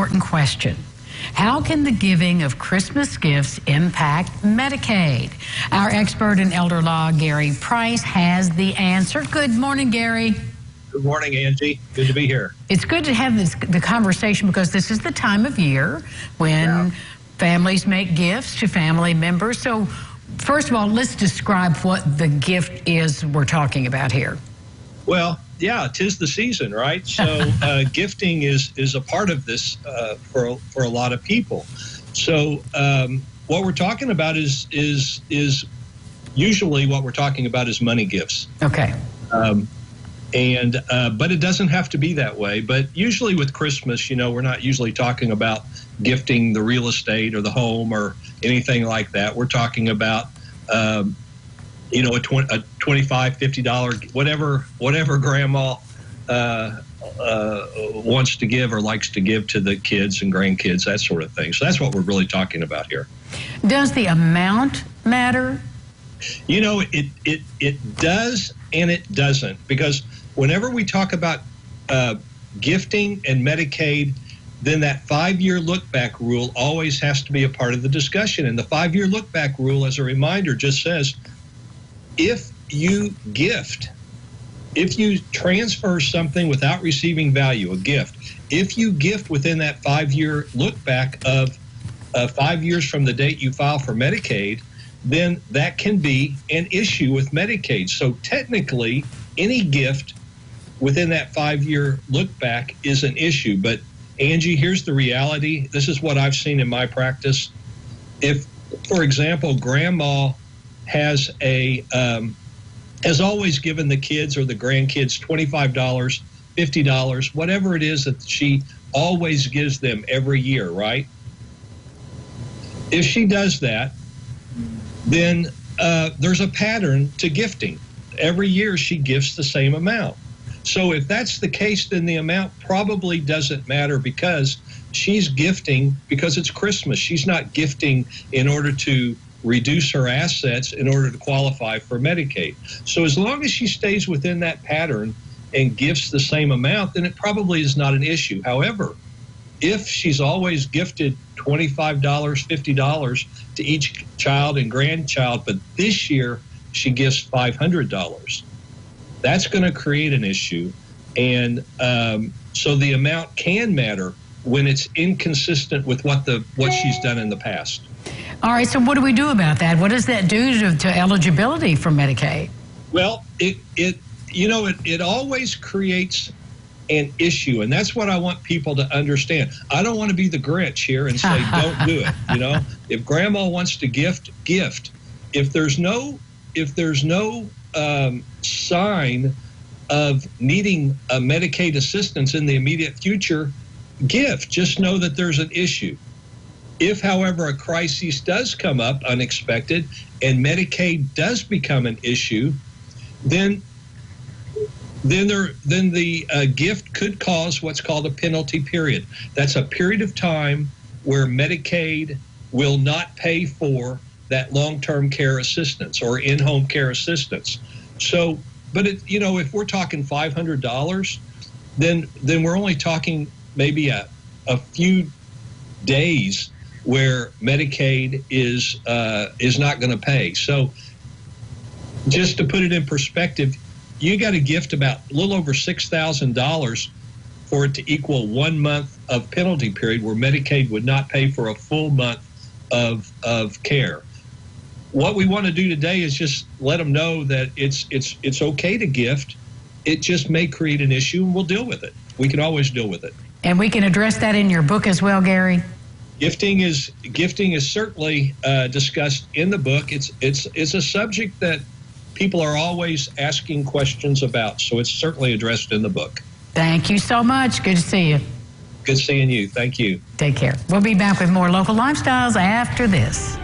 important question. How can the giving of Christmas gifts impact Medicaid? Our expert in elder law, Gary Price, has the answer. Good morning, Gary. Good morning, Angie. Good to be here. It's good to have the conversation because this is the time of year when families make gifts to family members. So, first of all, let's describe what the gift is we're talking about here. Well, yeah, 'tis the season, right? So gifting is a part of this for a lot of people. So what we're talking about is usually what we're talking about is money gifts. Okay. But it doesn't have to be that way. But usually with Christmas, you know, we're not usually talking about gifting the real estate or the home or anything like that. We're talking about you know, a $25, $50, whatever grandma wants to give or likes to give to the kids and grandkids, that sort of thing. So that's what we're really talking about here. Does the amount matter? You know, it does and it doesn't, because whenever we talk about gifting and Medicaid, then that 5-year look-back rule always has to be a part of the discussion. And the 5-year look-back rule, as a reminder, just says, if you gift, if you transfer something without receiving value, a gift, if you gift within that 5-year look-back of 5 years from the date you file for Medicaid, then that can be an issue with Medicaid. So technically, any gift within that 5-year look-back is an issue. But Angie, here's the reality. This is what I've seen in my practice. If, for example, grandma has has always given the kids or the grandkids $25, $50, whatever it is that she always gives them every year, right? If she does that, then there's a pattern to gifting. Every year she gifts the same amount. So if that's the case, then the amount probably doesn't matter, because she's gifting because it's Christmas. She's not gifting in order to reduce her assets in order to qualify for Medicaid. So as long as she stays within that pattern and gifts the same amount, then it probably is not an issue. However, if she's always gifted $25, $50 to each child and grandchild, but this year she gives $500, that's going to create an issue. And so the amount can matter when it's inconsistent with what she's done in the past. All right, so what do we do about that? What does that do to eligibility for Medicaid? Well, it always creates an issue, and that's what I want people to understand. I don't want to be the Grinch here and say don't do it. You know, if grandma wants to gift. If there's no sign of needing a Medicaid assistance in the immediate future, gift. Just know that there's an issue. If, however, a crisis does come up unexpected and Medicaid does become an issue, then the gift could cause what's called a penalty period. That's a period of time where Medicaid will not pay for that long-term care assistance or in-home care assistance. So, but if we're talking $500, then we're only talking maybe a few days where Medicaid is not going to pay. So just to put it in perspective, you got to gift about a little over $6,000 for it to equal 1 month of penalty period where Medicaid would not pay for a full month of care. What we want to do today is just let them know that it's okay to gift. It just may create an issue, and we'll deal with it. We can always deal with it. And we can address that in your book as well, Gary. Gifting is certainly discussed in the book. It's a subject that people are always asking questions about, so it's certainly addressed in the book. Thank you so much. Good to see you. Good seeing you. Thank you. Take care. We'll be back with more local lifestyles after this.